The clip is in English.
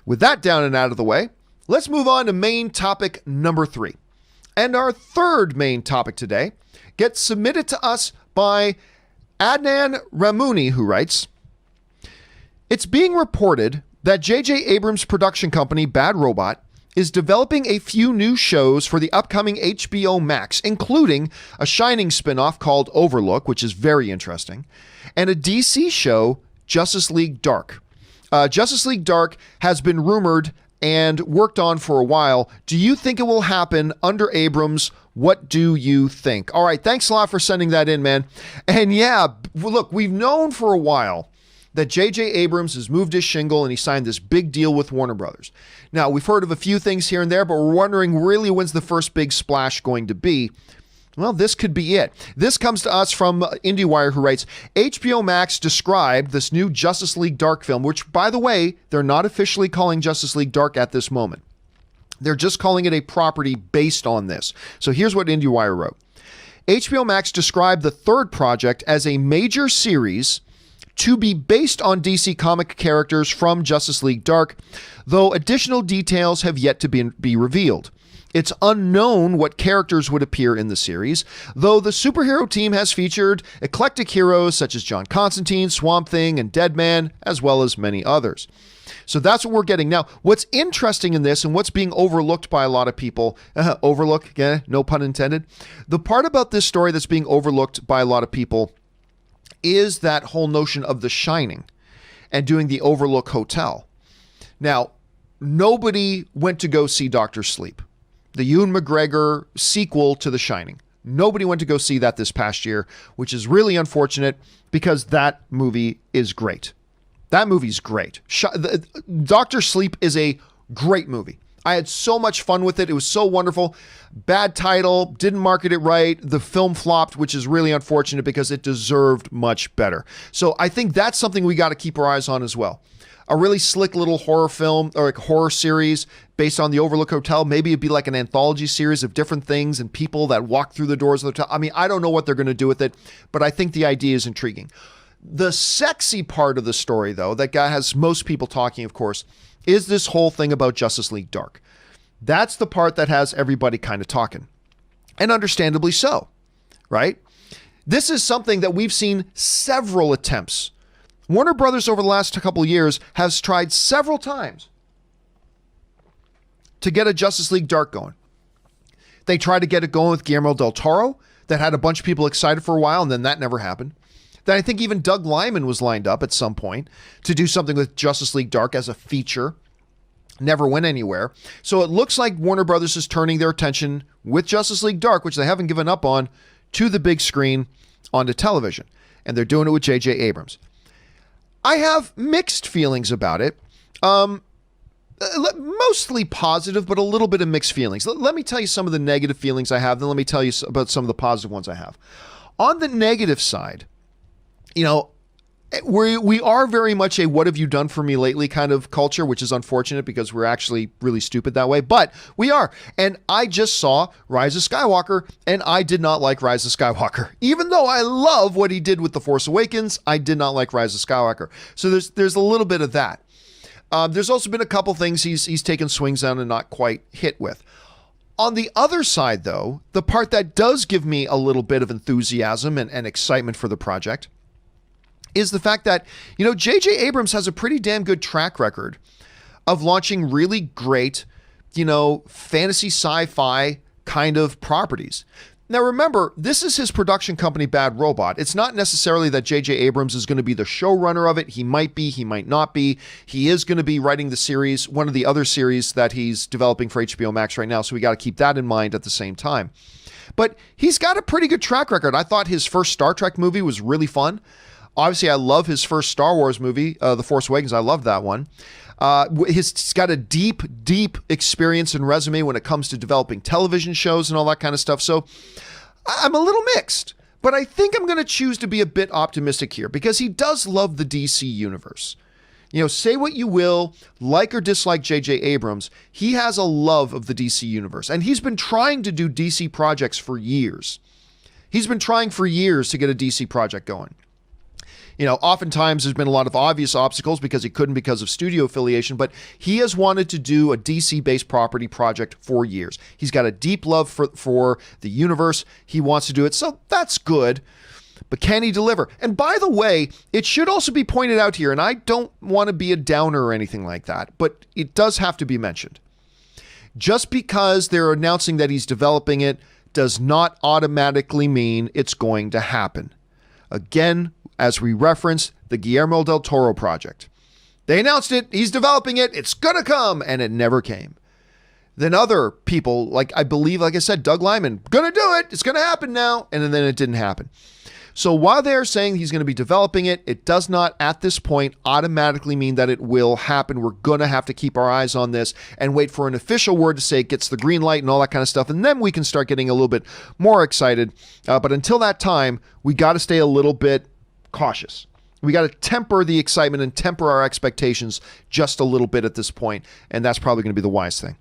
With that down and out of the way, let's move on to main topic number 3. And our third main topic today gets submitted to us by Adnan Rammouni, who writes, "It's being reported that JJ Abrams' production company, Bad Robot, is developing a few new shows for the upcoming HBOMax, including a Shining spinoff called Overlook, which is very interesting, and a DC show, Justice League Dark. Justice League Dark has been rumored and worked on for a while. Do you think it will happen under Abrams? What do you think?" All right, thanks a lot for sending that in, man. And yeah, look, we've known for a while that JJ Abrams has moved his shingle and he signed this big deal with Warner Brothers. Now, we've heard of a few things here and there, but we're wondering really when's the first big splash going to be. Well, this could be it. This comes to us from IndieWire, who writes, HBOMax described this new Justice League Dark film, which, by the way, they're not officially calling Justice League Dark at this moment. They're just calling it a property based on this. So here's what IndieWire wrote. HBOMax described the third project as a major series to be based on DC comic characters from Justice League Dark, though additional details have yet to be revealed. It's unknown what characters would appear in the series, though the superhero team has featured eclectic heroes such as John Constantine, Swamp Thing, and Deadman, as well as many others. So that's what we're getting. Now, what's interesting in this and what's being overlooked by a lot of people, overlook, again, no pun intended, the part about this story that's being overlooked by a lot of people is that whole notion of The Shining and doing the Overlook Hotel. Now, nobody went to go see Dr. Sleep, the Ewan McGregor sequel to The Shining. Nobody went to go see that this past year, which is really unfortunate because that movie is great. That movie's great. Dr. Sleep is a great movie. I had so much fun with it. It was so wonderful. Bad title, didn't market it right. The film flopped, which is really unfortunate because it deserved much better. So I think that's something we got to keep our eyes on as well. A really slick little horror film or like horror series based on the Overlook Hotel. Maybe it'd be like an anthology series of different things and people that walk through the doors of the hotel. I mean, I don't know what they're going to do with it, but I think the idea is intriguing. The sexy part of the story, though, that has most people talking, of course, is this whole thing about Justice League Dark. That's the part that has everybody kind of talking. And understandably so, right? This is something that we've seen several attempts. Warner Brothers over the last couple of years has tried several times to get a Justice League Dark going. They tried to get it going with Guillermo del Toro. That had a bunch of people excited for a while, and then that never happened. Then I think even Doug Liman was lined up at some point to do something with Justice League Dark as a feature. Never went anywhere. So it looks like Warner Brothers is turning their attention with Justice League Dark, which they haven't given up on, to the big screen onto television. And they're doing it with JJ Abrams. I have mixed feelings about it. Mostly positive, but a little bit of mixed feelings. Let me tell you some of the negative feelings I have, then let me tell you about some of the positive ones I have. On the negative side, you know, we are very much a what have you done for me lately kind of culture, which is unfortunate because we're actually really stupid that way, but we are. And I just saw Rise of Skywalker and I did not like Rise of Skywalker. Even though I love what he did with The Force Awakens, I did not like Rise of Skywalker. So there's a little bit of that. There's also been a couple things he's taken swings on and not quite hit with. On the other side, though, the part that does give me a little bit of enthusiasm and excitement for the project is the fact that, you know, JJ Abrams has a pretty damn good track record of launching really great, you know, fantasy sci-fi kind of properties. Now, remember, this is his production company, Bad Robot. It's not necessarily that JJ Abrams is going to be the showrunner of it. He might be, he might not be. He is going to be writing the series, one of the other series that he's developing for HBO Max right now. So we got to keep that in mind at the same time. But he's got a pretty good track record. I thought his first Star Trek movie was really fun. Obviously, I love his first Star Wars movie, The Force Awakens. I love that one. He's got a deep, deep experience and resume when it comes to developing television shows and all that kind of stuff. So I'm a little mixed, but I think I'm going to choose to be a bit optimistic here because he does love the DC universe. You know, say what you will, like or dislike JJ Abrams, he has a love of the DC universe, and he's been trying to do DC projects for years. He's been trying for years to get a DC project going. Oftentimes there's been a lot of obvious obstacles because he couldn't because of studio affiliation, but he has wanted to do a DC-based property project for years. He's got a deep love for the universe. He wants to do it, so that's good. But can he deliver? And by the way, it should also be pointed out here, and I don't want to be a downer or anything like that, but it does have to be mentioned. Just because they're announcing that he's developing it does not automatically mean it's going to happen. Again, as we referenced, the Guillermo del Toro project. They announced it, he's developing it, it's gonna come, and it never came. Then other people, like I said, Doug Liman, gonna do it, it's gonna happen now, and then it didn't happen. So while they're saying he's going to be developing it, it does not at this point automatically mean that it will happen. We're going to have to keep our eyes on this and wait for an official word to say it gets the green light and all that kind of stuff. And then we can start getting a little bit more excited. But until that time, we got to stay a little bit cautious. We got to temper the excitement and temper our expectations just a little bit at this point. And that's probably going to be the wise thing.